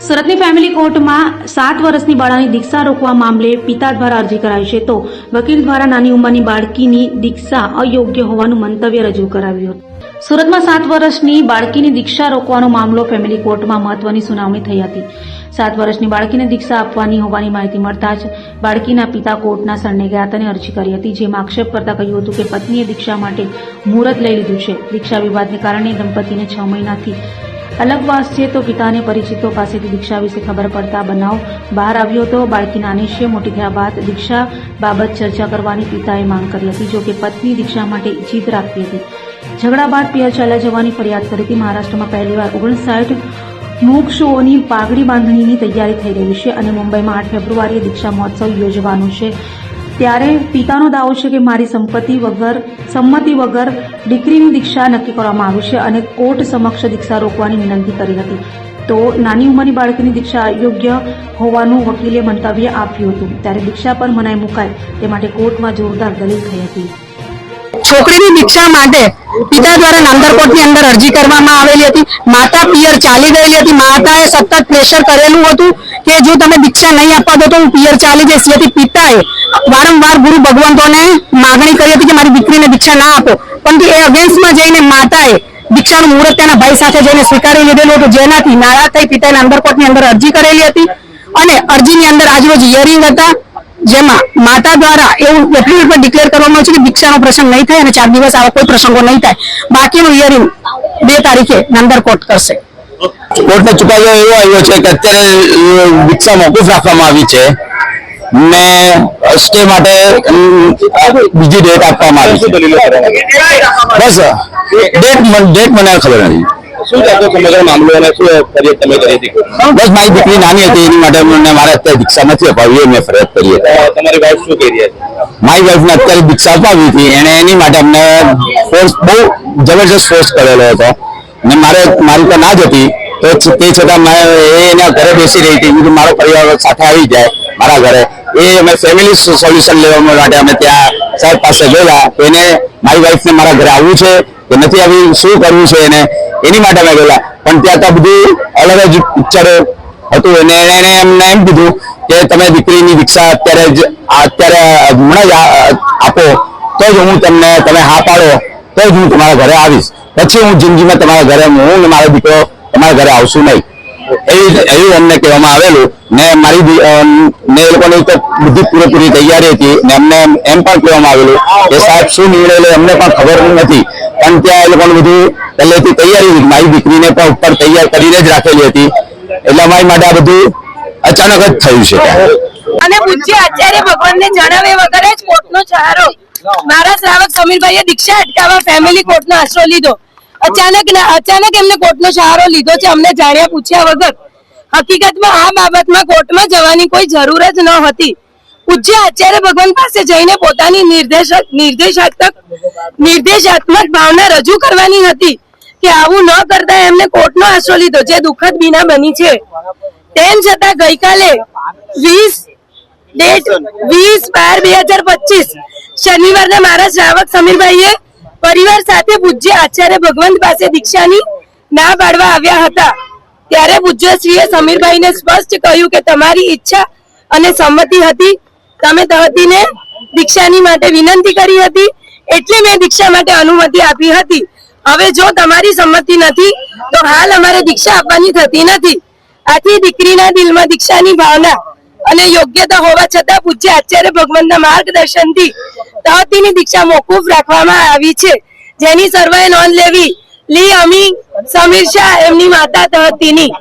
સુરતની ફેમિલી કોર્ટમાં 7 વર્ષની બાળાની દીક્ષા રોકવા મામલે પિતા દ્વારા અરજી કરાઈ છે તો વકીલ દ્વારા નાની ઉંમરની બાળકીની દીક્ષા અયોગ્ય હોવાનું મંતવ્ય રજૂ કરાવ્યું હતું। સુરતમાં 7 વર્ષની બાળકીની દીક્ષા રોકવાનો મામલો ફેમિલી કોર્ટમાં મહત્વની સુનાવણી થઈ હતી। 7 વર્ષની બાળકીને દીક્ષા આપવાની હોવાની માહિતી મળતા જ બાળકીના પિતા કોર્ટના શરણે ગયા હતા અને અરજી કરી હતી, જેમાં આક્ષેપ કરતા કહ્યું હતું કે પત્નીએ દીક્ષા માટે મુહૂર્ત લઈ લીધું છે। દીક્ષા વિવાદને કારણે દંપતીને 6 મહિનાથી અલગવાસ છે તો પિતાને પરિચિતો પાસેથી દીક્ષા વિશે ખબર પડતા બનાવ બહાર આવ્યો હતો। બાળકી નાની છે, મોટી થયા બાદ દીક્ષા બાબત ચર્ચા કરવાની પિતાએ માંગ કરી હતી, જો કે પત્ની દીક્ષા માટે જીદ રાખતી હતી। ઝઘડા બાદ પિયર ચાલ્યા જવાની ફરિયાદ કરી હતી। મહારાષ્ટ્રમાં પહેલીવાર 59 મોક્ષોની પાઘડી બાંધણીની તૈયારી થઈ રહી છે અને મુંબઈમાં 8 ફેબ્રુઆરીએ દીક્ષા મહોત્સવ યોજવાનું છે, ત્યારે પિતાનો દાવો છે કે મારી સંમતિ વગર દીકરીની દીક્ષા નક્કી કરવામાં આવી છે અને કોર્ટ સમક્ષ દીક્ષા રોકવાની વિનંતી કરી હતી। તો નાની ઉંમરની બાળકીની દીક્ષા અયોગ્ય હોવાનું વકીલે મંતવ્ય આપ્યું હતું, ત્યારે દીક્ષા પર મનાઈ મુકાય તે માટે કોર્ટમાં જોરદાર દલીલ થઈ હતી। છોકરીની દીક્ષા માટે પિતા દ્વારા નામદાર કોર્ટની અંદર અરજી કરવામાં આવેલી હતી। માતા પિયર ચાલી ગયેલી હતી। માતાએ સતત પ્રેશર કરેલું હતું કે જો તમે દીક્ષા નહીં આપવા દો તો હું પિયર ચાલી જઈશ, જેથી પિતાએ વારંવાર ગુરુ ભગવંતોને માગણી કરી હતી કે મારી દીકરીને દીક્ષા ના આપો, પરંતુ એ અગેન્સ્ટમાં જઈને માતાએ દીક્ષાનું મુહૂર્ત તેના ભાઈ સાથે જઈને સ્વીકારી લીધેલું હતું, જેનાથી નારાજ થઈ પિતાએ નામદાર કોર્ટની અંદર અરજી કરેલી હતી અને અરજીની અંદર આજરોજ હિયરિંગ હતા, જેમાં માતા દ્વારા એવું એટલું ડિક્લેર કરવામાં આવ્યું છે કે દીક્ષાનો પ્રસંગ નહીં થાય અને 4 દિવસ આવા કોઈ પ્રસંગો નહીં થાય। બાકીનું હિયરિંગ 2 તારીખે નામદાર કોર્ટ કરશે। કોર્ટનો ચુકાદો એવો આવ્યો છે કે અત્યારે દીક્ષા મોકૂફ રાખવામાં આવી છે ને સ્ટે માટે બીજી ડેટ આપવામાં આવી છે। બસ ડેટ મને ખબર નથી। શું જાતો સમગ્ર મામલો અને શું ફરિયાદ તમે કરી હતી? બસ મારી દીકરી નાની હતી, એની માટે મારે અત્યારે દીક્ષા નથી અપાવી, મેં ફરિયાદ કરી હતી। તમારી વાઈફ શું કહી રહ્યા છે? મારી વાઈફને અત્યારે દીક્ષા અપાવી હતી, એને એની માટે અમને ફોર્સ બહુ જબરજસ્ત ફોર્સ કરેલો હતો ને મારી તો ના જ હતી, તો તે છતાં એના ઘરે બેસી રહી હતી। મારો પરિવાર સાથે આવી જાય મારા ઘરે, એ અમે ફેમિલી સોલ્યુશન લેવા માટે અમે ત્યાં સાહેબ પાસે ગયેલા, એને મારી વાઈફને મારા ઘરે આવવું છે કે નથી આવી, શું કરવું છે એને, એની માટે અમે ગયેલા, પણ ત્યાં તો બધું અલગ જ પિક્ચર હતું અને એને એમને એમ કીધું કે તમે દીકરીની દીક્ષા અત્યારે હમણાં જ આપો તો જ હું તમે હા પાડો તો જ હું તમારા ઘરે આવીશ, પછી હું જિંદગીમાં તમારા ઘરે હું ને મારો દીકરો તમારા ઘરે આવશું નહીં, એવું અમને કહેવામાં આવેલું ને એ લોકોની તો બધી પૂરેપૂરી તૈયારી હતી ને અમને એમ પણ કહેવામાં આવેલું કે સાહેબ શું નિર્ણય લે અમને પણ ખબર નથી, પણ ત્યાં એ લોકોને બધું પહેલેથી તૈયારી હતી, મારી દીકરીને પણ ઉપર તૈયાર કરીને જ રાખેલી હતી, એટલે અમારી માટે આ બધું અચાનક જ થયું છે। અને પૂજ્ય આચાર્ય ભગવાનને જણાવ્યા વગર જ કોર્ટનો સહારો મારા શ્રાવક સમીરભાઈએ દીક્ષા અટકાવવા ફેમિલી કોર્ટનો આશરો લીધો। અચાનક એમને કોર્ટનો સહારો લીધો છે, અમને જાણ્યા પૂછ્યા વગર। હકીકતમાં આ બાબતમાં કોર્ટમાં જવાની કોઈ જરૂર જ ન હતી। પૂજ્ય આચાર્ય ભગવાન પાસે જઈને પોતાની નિર્દેશાત્મક ભાવના રજૂ કરવાની હતી કે આવું ન કરતા એમને કોર્ટનો આશરો લીધો, જે દુઃખદ બીના બની છે। તેમ છતાં ગઈકાલે 20/12/2025 શનિવારના મારા શ્રાવક સમીરભાઈએ પરિવાર સાથે પૂજ્ય આચાર્ય ભગવંત પાસે દીક્ષાની ના પાડવા આવ્યા હતા, ત્યારે પૂજ્યશ્રીએ સમીરભાઈને સ્પષ્ટ કહ્યું કે તમારી ઈચ્છા અને સંમતિ હતી, તમે તહતીને દીક્ષાની માટે વિનંતી કરી હતી, એટલે મેં દીક્ષા માટે અનુમતિ આપી હતી। હવે જો તમારી સંમતિ નથી તો હાલ અમારે દીક્ષા આપવાની થતી નથી। આથી દીકરીના દિલમાં દીક્ષાની ભાવના અને યોગ્યતા હોવા છતાં પૂજ્ય આચાર્ય ભગવાનના માર્ગદર્શનથી તહતીની દીક્ષા મોકૂફ રાખવામાં આવી છે, જેની સર્વેએ નોંધ લેવી લી અમી સમીર શાહ એમની માતા તહતીની।